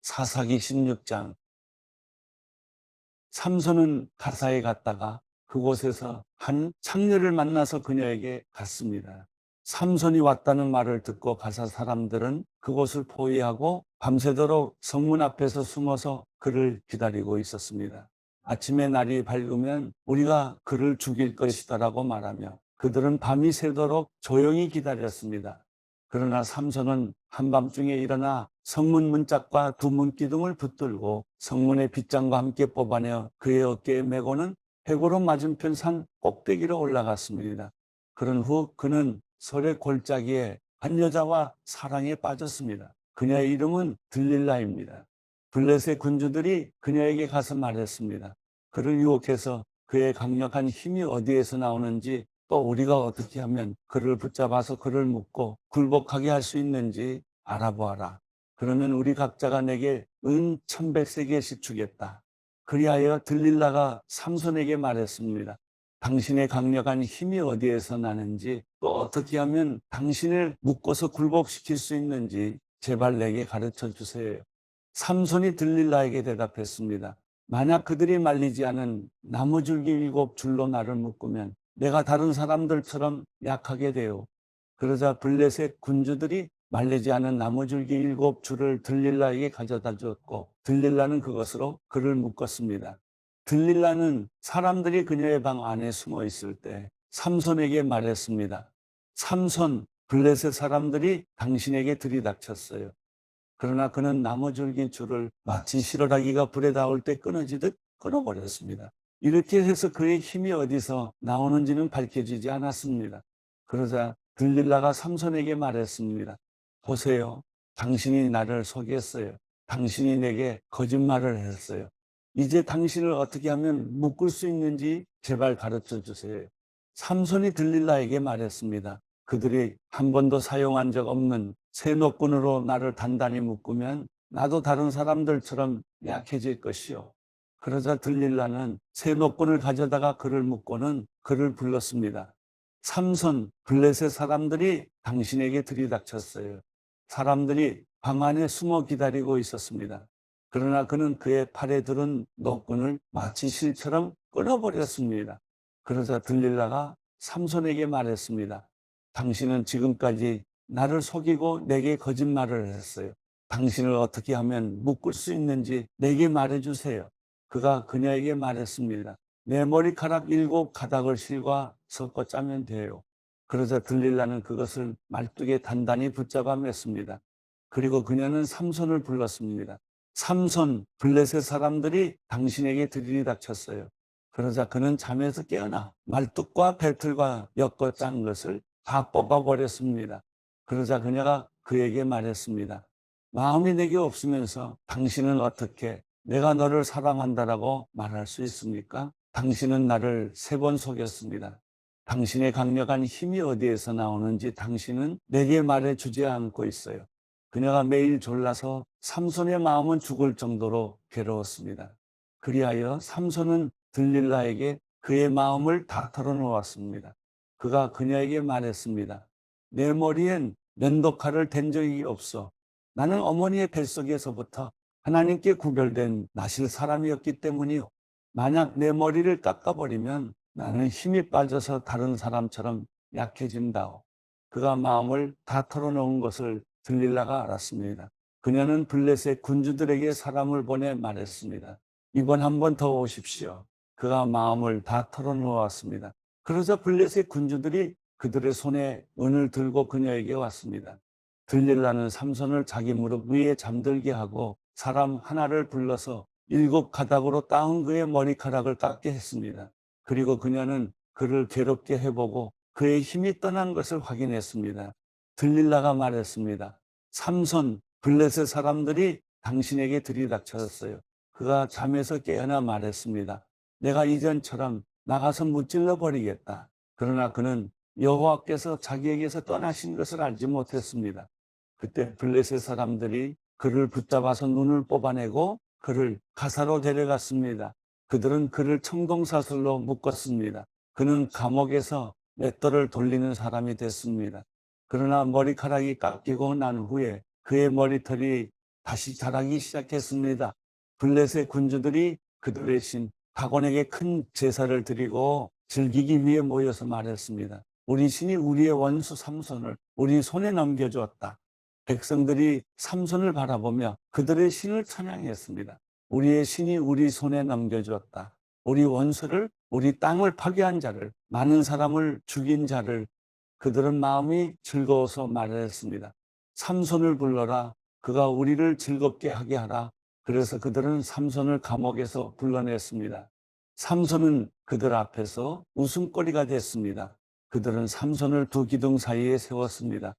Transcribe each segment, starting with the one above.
사사기 16장. 삼손은 가사에 갔다가 그곳에서 한 창녀를 만나서 그녀에게 갔습니다. 삼손이 왔다는 말을 듣고 가사 사람들은 그곳을 포위하고 밤새도록 성문 앞에서 숨어서 그를 기다리고 있었습니다. 아침에 날이 밝으면 우리가 그를 죽일 것이다라고 말하며 그들은 밤이 새도록 조용히 기다렸습니다. 그러나 삼손은 한밤중에 일어나 성문 문짝과 두 문기둥을 붙들고 성문의 빗장과 함께 뽑아내어 그의 어깨에 메고는 해고로 맞은편 산 꼭대기로 올라갔습니다. 그런 후 그는 설의 골짜기에 한 여자와 사랑에 빠졌습니다. 그녀의 이름은 들릴라입니다. 블레셋 군주들이 그녀에게 가서 말했습니다. 그를 유혹해서 그의 강력한 힘이 어디에서 나오는지, 또 우리가 어떻게 하면 그를 붙잡아서 그를 묶고 굴복하게 할 수 있는지 알아보아라. 그러면 우리 각자가 내게 은 1100세겔씩 주겠다. 그리하여 들릴라가 삼손에게 말했습니다. 당신의 강력한 힘이 어디에서 나는지, 또 어떻게 하면 당신을 묶어서 굴복시킬 수 있는지 제발 내게 가르쳐 주세요. 삼손이 들릴라에게 대답했습니다. 만약 그들이 말리지 않은 나무줄기 7줄로 나를 묶으면 내가 다른 사람들처럼 약하게 되오. 그러자 블레셋 군주들이 말리지 않은 나무줄기 7줄을 들릴라에게 가져다 주었고 들릴라는 그것으로 그를 묶었습니다. 들릴라는 사람들이 그녀의 방 안에 숨어 있을 때 삼손에게 말했습니다. 삼손, 블레셋 사람들이 당신에게 들이닥쳤어요. 그러나 그는 나무줄기 줄을 마치 실어라기가 불에 닿을 때 끊어지듯 끊어버렸습니다. 이렇게 해서 그의 힘이 어디서 나오는지는 밝혀지지 않았습니다. 그러자 들릴라가 삼손에게 말했습니다. 보세요. 당신이 나를 속였어요. 당신이 내게 거짓말을 했어요. 이제 당신을 어떻게 하면 묶을 수 있는지 제발 가르쳐 주세요. 삼손이 들릴라에게 말했습니다. 그들이 한 번도 사용한 적 없는 새 노끈으로 나를 단단히 묶으면 나도 다른 사람들처럼 약해질 것이요. 그러자 들릴라는 새 노끈을 가져다가 그를 묶고는 그를 불렀습니다. 삼손, 블레셋 사람들이 당신에게 들이닥쳤어요. 사람들이 방 안에 숨어 기다리고 있었습니다. 그러나 그는 그의 팔에 들은 노끈을 마치 실처럼 끊어버렸습니다. 그러자 들릴라가 삼손에게 말했습니다. 당신은 지금까지 나를 속이고 내게 거짓말을 했어요. 당신을 어떻게 하면 묶을 수 있는지 내게 말해주세요. 그가 그녀에게 말했습니다. 내 머리카락 7가닥을 실과 섞어 짜면 돼요. 그러자 들릴라는 그것을 말뚝에 단단히 붙잡아 맸습니다. 그리고 그녀는 삼손을 불렀습니다. 삼손, 블레셋 사람들이 당신에게 들이닥쳤어요. 그러자 그는 잠에서 깨어나 말뚝과 배틀과 엮어 짠 것을 다 뽑아버렸습니다. 그러자 그녀가 그에게 말했습니다. 마음이 내게 없으면서 당신은 어떻게 내가 너를 사랑한다라고 말할 수 있습니까? 당신은 나를 3번 속였습니다. 당신의 강력한 힘이 어디에서 나오는지 당신은 내게 말해주지 않고 있어요. 그녀가 매일 졸라서 삼손의 마음은 죽을 정도로 괴로웠습니다. 그리하여 삼손은 들릴라에게 그의 마음을 다 털어놓았습니다. 그가 그녀에게 말했습니다. 내 머리엔 면도칼을 댄 적이 없어. 나는 어머니의 뱃속에서부터 하나님께 구별된 나실 사람이었기 때문이요. 만약 내 머리를 깎아버리면 나는 힘이 빠져서 다른 사람처럼 약해진다오. 그가 마음을 다 털어놓은 것을 들릴라가 알았습니다. 그녀는 블레셋 군주들에게 사람을 보내 말했습니다. 이번 한 번 더 오십시오. 그가 마음을 다 털어놓았습니다. 그러자 블레셋 군주들이 그들의 손에 은을 들고 그녀에게 왔습니다. 들릴라는 삼손을 자기 무릎 위에 잠들게 하고 사람 하나를 불러서 7가닥으로 따은 그의 머리카락을 깎게 했습니다. 그리고 그녀는 그를 괴롭게 해보고 그의 힘이 떠난 것을 확인했습니다. 들릴라가 말했습니다. 삼손, 블레셋 사람들이 당신에게 들이닥쳤어요. 그가 잠에서 깨어나 말했습니다. 내가 이전처럼 나가서 무찔러 버리겠다. 그러나 그는 여호와께서 자기에게서 떠나신 것을 알지 못했습니다. 그때 블레셋 사람들이 그를 붙잡아서 눈을 뽑아내고 그를 가사로 데려갔습니다. 그들은 그를 청동사슬로 묶었습니다. 그는 감옥에서 맷돌을 돌리는 사람이 됐습니다. 그러나 머리카락이 깎이고 난 후에 그의 머리털이 다시 자라기 시작했습니다. 블레셋 군주들이 그들의 신 다곤에게 큰 제사를 드리고 즐기기 위해 모여서 말했습니다. 우리 신이 우리의 원수 삼손을 우리 손에 넘겨주었다. 백성들이 삼손을 바라보며 그들의 신을 찬양했습니다. 우리의 신이 우리 손에 넘겨주었다. 우리 원수를, 우리 땅을 파괴한 자를, 많은 사람을 죽인 자를. 그들은 마음이 즐거워서 말했습니다. 삼손을 불러라. 그가 우리를 즐겁게 하게 하라. 그래서 그들은 삼손을 감옥에서 불러냈습니다. 삼손은 그들 앞에서 웃음거리가 됐습니다. 그들은 삼손을 두 기둥 사이에 세웠습니다.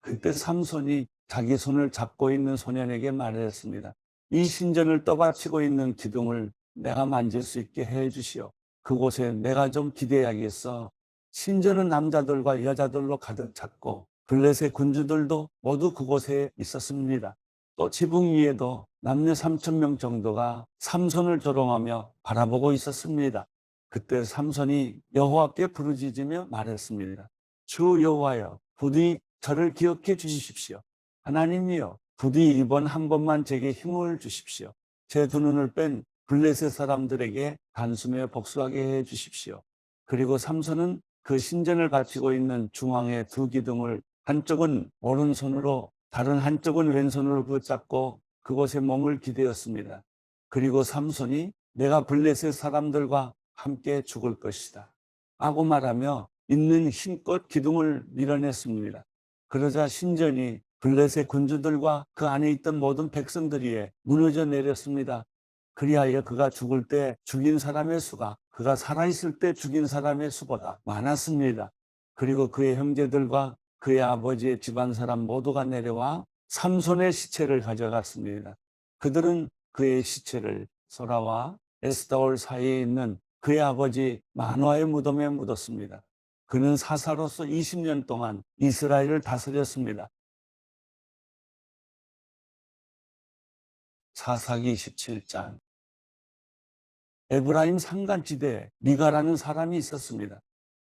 그때 삼손이 자기 손을 잡고 있는 소년에게 말했습니다. 이 신전을 떠받치고 있는 기둥을 내가 만질 수 있게 해 주시오. 그곳에 내가 좀 기대야겠어. 신전은 남자들과 여자들로 가득 찼고 블레셋 군주들도 모두 그곳에 있었습니다. 또 지붕 위에도 남녀 3,000명 정도가 삼손을 조롱하며 바라보고 있었습니다. 그때 삼손이 여호와께 부르짖으며 말했습니다. 주 여호와여, 부디 저를 기억해 주십시오. 하나님이여, 부디 이번 한 번만 제게 힘을 주십시오. 제 두 눈을 뺀 블레셋 사람들에게 단숨에 복수하게 해 주십시오. 그리고 삼손은 그 신전을 바치고 있는 중앙의 두 기둥을 한쪽은 오른손으로 다른 한쪽은 왼손으로 붙잡고 그곳에 몸을 기대었습니다. 그리고 삼손이 내가 블레셋 사람들과 함께 죽을 것이다 하고 말하며 있는 힘껏 기둥을 밀어냈습니다. 그러자 신전이 블레셋 군주들과 그 안에 있던 모든 백성들이 무너져 내렸습니다. 그리하여 그가 죽을 때 죽인 사람의 수가 그가 살아있을 때 죽인 사람의 수보다 많았습니다. 그리고 그의 형제들과 그의 아버지의 집안 사람 모두가 내려와 삼손의 시체를 가져갔습니다. 그들은 그의 시체를 소라와 에스다올 사이에 있는 그의 아버지 마노아의 무덤에 묻었습니다. 그는 사사로서 20년 동안 이스라엘을 다스렸습니다. 사사기 27장. 에브라임 산간지대에 미가라는 사람이 있었습니다.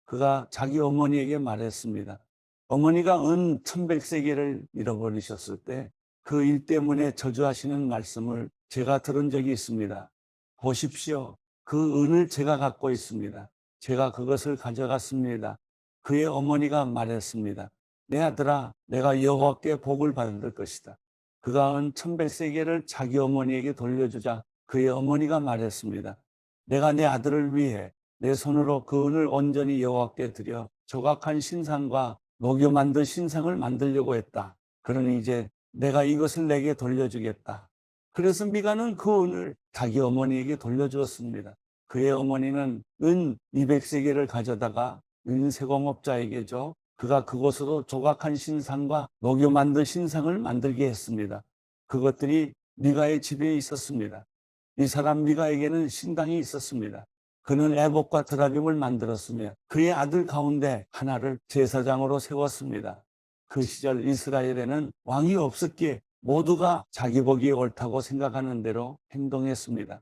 그가 자기 어머니에게 말했습니다. 어머니가 은 1100세겔을 잃어버리셨을 때 그 일 때문에 저주하시는 말씀을 제가 들은 적이 있습니다. 보십시오. 그 은을 제가 갖고 있습니다. 제가 그것을 가져갔습니다. 그의 어머니가 말했습니다. 내 아들아, 내가 여호와께 복을 받을 것이다. 그가 은 1100세겔을 자기 어머니에게 돌려주자 그의 어머니가 말했습니다. 내가 내 아들을 위해 내 손으로 그 은을 온전히 여호와께 드려 조각한 신상과 녹여 만든 신상을 만들려고 했다. 그러니 이제 내가 이것을 내게 돌려주겠다. 그래서 미가는 그 은을 자기 어머니에게 돌려주었습니다. 그의 어머니는 은 200세겔을 가져다가 은세공업자에게 줘 그가 그곳으로 조각한 신상과 녹여 만든 신상을 만들게 했습니다. 그것들이 미가의 집에 있었습니다. 이 사람 미가에게는 신당이 있었습니다. 그는 에봇과 드라빔을 만들었으며 그의 아들 가운데 하나를 제사장으로 세웠습니다. 그 시절 이스라엘에는 왕이 없었기에 모두가 자기 보기에 옳다고 생각하는 대로 행동했습니다.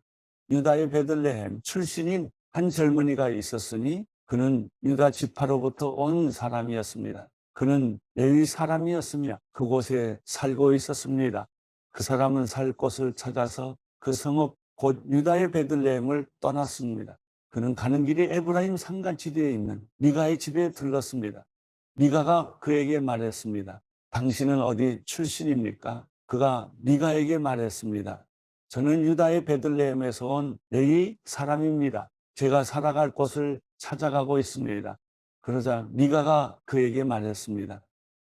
유다의 베들레헴 출신인 한 젊은이가 있었으니 그는 유다 지파로부터 온 사람이었습니다. 그는 레위 사람이었으며 그곳에 살고 있었습니다. 그 사람은 살 곳을 찾아서 그 성읍 곧 유다의 베들레헴을 떠났습니다. 그는 가는 길에 에브라임 산간지대에 있는 미가의 집에 들렀습니다. 미가가 그에게 말했습니다. 당신은 어디 출신입니까? 그가 미가에게 말했습니다. 저는 유다의 베들레헴에서 온 레위 사람입니다. 제가 살아갈 곳을 찾아가고 있습니다. 그러자 미가가 그에게 말했습니다.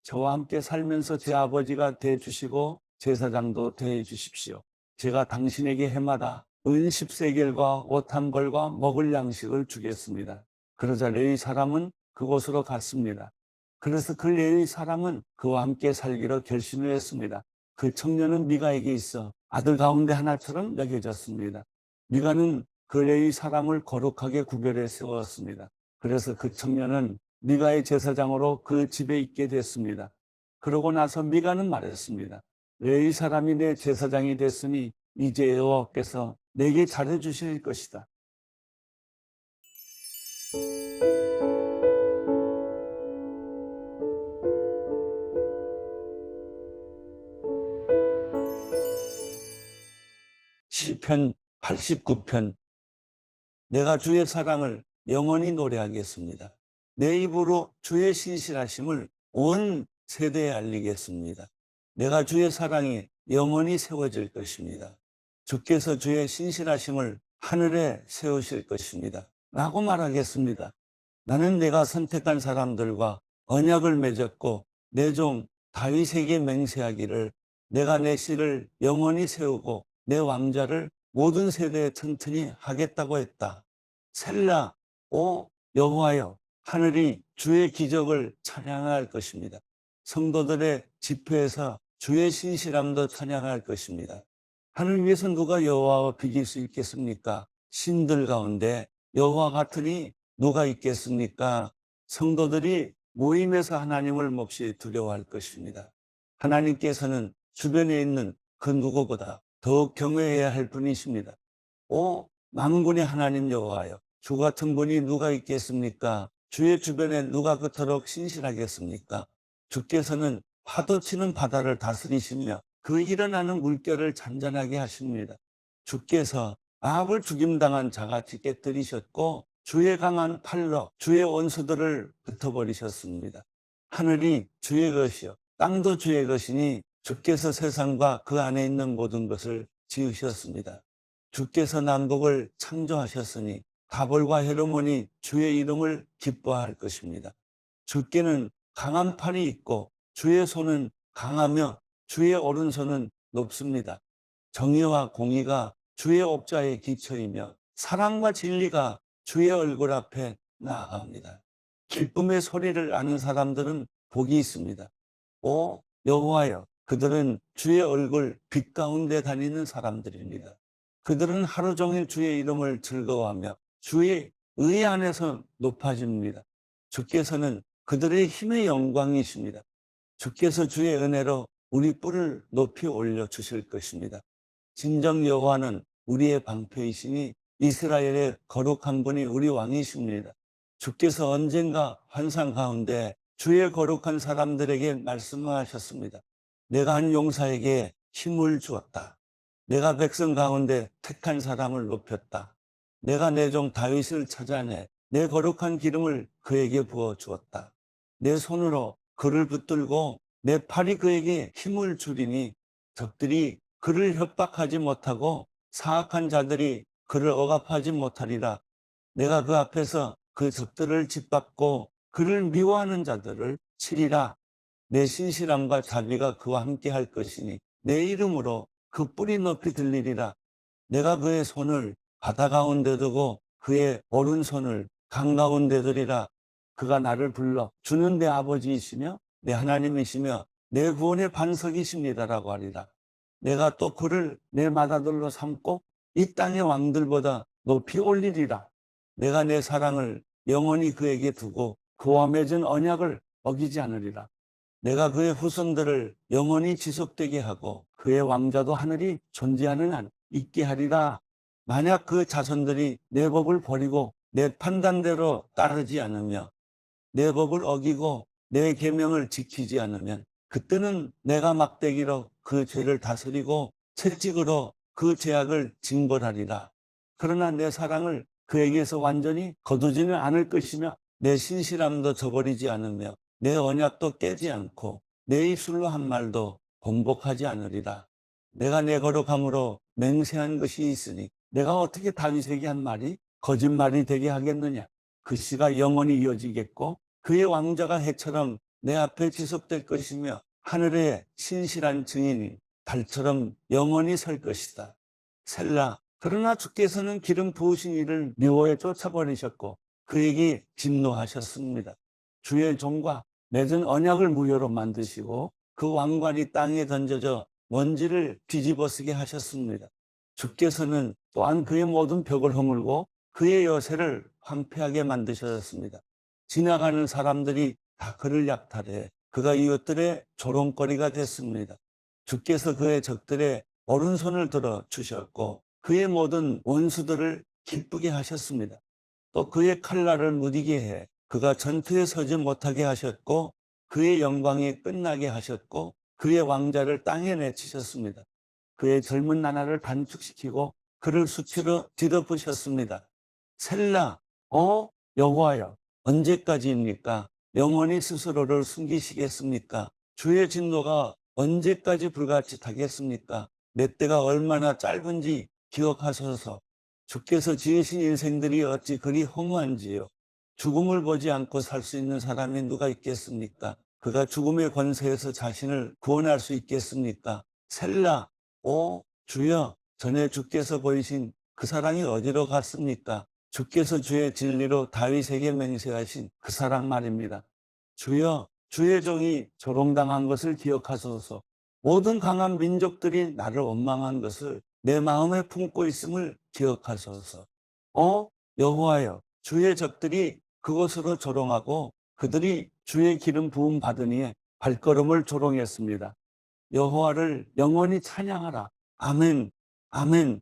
저와 함께 살면서 제 아버지가 되어주시고 제사장도 되어주십시오. 제가 당신에게 해마다 은 10세겔과 옷 한 벌과 먹을 양식을 주겠습니다. 그러자 레위 사람은 그곳으로 갔습니다. 그래서 그 레위 사람은 그와 함께 살기로 결심을 했습니다. 그 청년은 미가에게 있어 아들 가운데 하나처럼 여겨졌습니다. 미가는 그 레위 사람을 거룩하게 구별해 세웠습니다. 그래서 그 청년은 미가의 제사장으로 그 집에 있게 됐습니다. 그러고 나서 미가는 말했습니다. 레위 사람이 내 제사장이 됐으니 이제 여호와께서 내게 잘해 주실 것이다. 시편 89편. 내가 주의 사랑을 영원히 노래하겠습니다. 내 입으로 주의 신실하심을 온 세대에 알리겠습니다. 내가 주의 사랑이 영원히 세워질 것입니다. 주께서 주의 신실하심을 하늘에 세우실 것입니다. 라고 말하겠습니다. 나는 내가 선택한 사람들과 언약을 맺었고 내 종 다윗에게 맹세하기를 내가 내 씨를 영원히 세우고 내 왕자를 모든 세대에 튼튼히 하겠다고 했다. 셀라. 오 여호와여, 하늘이 주의 기적을 찬양할 것입니다. 성도들의 집회에서 주의 신실함도 찬양할 것입니다. 하늘 위에서 누가 여호와와 비길 수 있겠습니까? 신들 가운데 여호와 같으니 누가 있겠습니까? 성도들이 모임에서 하나님을 몹시 두려워할 것입니다. 하나님께서는 주변에 있는 그 누구보다 더욱 경외해야 할 분이십니다. 오 만군의 하나님 여호와여, 주 같은 분이 누가 있겠습니까? 주의 주변에 누가 그토록 신실하겠습니까? 주께서는 파도 치는 바다를 다스리시며 그 일어나는 물결을 잔잔하게 하십니다. 주께서 아합을 죽임당한 자같이 깨뜨리셨고 주의 강한 팔로 주의 원수들을 흩어버리셨습니다. 하늘이 주의 것이요 땅도 주의 것이니 주께서 세상과 그 안에 있는 모든 것을 지으셨습니다. 주께서 남북을 창조하셨으니 가볼과 헤르몬이 주의 이름을 기뻐할 것입니다. 주께는 강한 팔이 있고 주의 손은 강하며 주의 오른손은 높습니다. 정의와 공의가 주의 옥좌의 기초이며 사랑과 진리가 주의 얼굴 앞에 나아갑니다. 기쁨의 소리를 아는 사람들은 복이 있습니다. 오 여호와여, 그들은 주의 얼굴 빛 가운데 다니는 사람들입니다. 그들은 하루 종일 주의 이름을 즐거워하며 주의 의 안에서 높아집니다. 주께서는 그들의 힘의 영광이십니다. 주께서 주의 은혜로 우리 뿔을 높이 올려 주실 것입니다. 진정 여호와는 우리의 방패이시니 이스라엘의 거룩한 분이 우리 왕이십니다. 주께서 언젠가 환상 가운데 주의 거룩한 사람들에게 말씀하셨습니다. 내가 한 용사에게 힘을 주었다. 내가 백성 가운데 택한 사람을 높였다. 내가 내 종 다윗을 찾아내 내 거룩한 기름을 그에게 부어 주었다. 내 손으로 그를 붙들고 내 팔이 그에게 힘을 주리니 적들이 그를 협박하지 못하고 사악한 자들이 그를 억압하지 못하리라. 내가 그 앞에서 그 적들을 짓밟고 그를 미워하는 자들을 치리라. 내 신실함과 자비가 그와 함께 할 것이니 내 이름으로 그 뿔이 높이 들리리라. 내가 그의 손을 바다 가운데 두고 그의 오른손을 강 가운데 두리라. 그가 나를 불러 주는 내 아버지이시며 내 하나님이시며 내 구원의 반석이십니다라고 하리라. 내가 또 그를 내 맏아들로 삼고 이 땅의 왕들보다 높이 올리리라. 내가 내 사랑을 영원히 그에게 두고 그와 맺은 언약을 어기지 않으리라. 내가 그의 후손들을 영원히 지속되게 하고 그의 왕자도 하늘이 존재하는 한 있게 하리라. 만약 그 자손들이 내 법을 버리고 내 판단대로 따르지 않으며 내 법을 어기고 내 계명을 지키지 않으면 그때는 내가 막대기로 그 죄를 다스리고 채찍으로 그 죄악을 징벌하리라. 그러나 내 사랑을 그에게서 완전히 거두지는 않을 것이며 내 신실함도 저버리지 않으며 내 언약도 깨지 않고 내 입술로 한 말도 번복하지 않으리라. 내가 내 거룩함으로 맹세한 것이 있으니 내가 어떻게 다윗에게 한 말이 거짓말이 되게 하겠느냐. 그 씨가 영원히 이어지겠고 그의 왕자가 해처럼 내 앞에 지속될 것이며 하늘의 신실한 증인이 달처럼 영원히 설 것이다. 셀라. 그러나 주께서는 기름 부으신 이를 묘에 쫓아버리셨고 그에게 진노하셨습니다. 주의 종과 맺은 언약을 무효로 만드시고 그 왕관이 땅에 던져져 먼지를 뒤집어쓰게 하셨습니다. 주께서는 또한 그의 모든 벽을 허물고 그의 여세를 황폐하게 만드셨습니다. 지나가는 사람들이 다 그를 약탈해 그가 이웃들의 조롱거리가 됐습니다. 주께서 그의 적들의 오른손을 들어 주셨고 그의 모든 원수들을 기쁘게 하셨습니다. 또 그의 칼날을 무디게 해 그가 전투에 서지 못하게 하셨고 그의 영광이 끝나게 하셨고 그의 왕자를 땅에 내치셨습니다. 그의 젊은 나라를 단축시키고 그를 수치로 뒤덮으셨습니다. 셀라, 여호와여, 언제까지입니까? 영원히 스스로를 숨기시겠습니까? 주의 진노가 언제까지 불가치하겠습니까? 내 때가 얼마나 짧은지 기억하소서. 주께서 지으신 인생들이 어찌 그리 허무한지요. 죽음을 보지 않고 살 수 있는 사람이 누가 있겠습니까? 그가 죽음의 권세에서 자신을 구원할 수 있겠습니까? 셀라, 주여, 전에 주께서 보이신 그 사랑이 어디로 갔습니까? 주께서 주의 진리로 다윗에게 맹세하신 그 사랑 말입니다. 주여, 주의 종이 조롱당한 것을 기억하소서. 모든 강한 민족들이 나를 원망한 것을 내 마음에 품고 있음을 기억하소서. 여호와여, 주의 적들이 그곳으로 조롱하고 그들이 주의 기름 부음 받으니 발걸음을 조롱했습니다. 여호와를 영원히 찬양하라. 아멘, 아멘.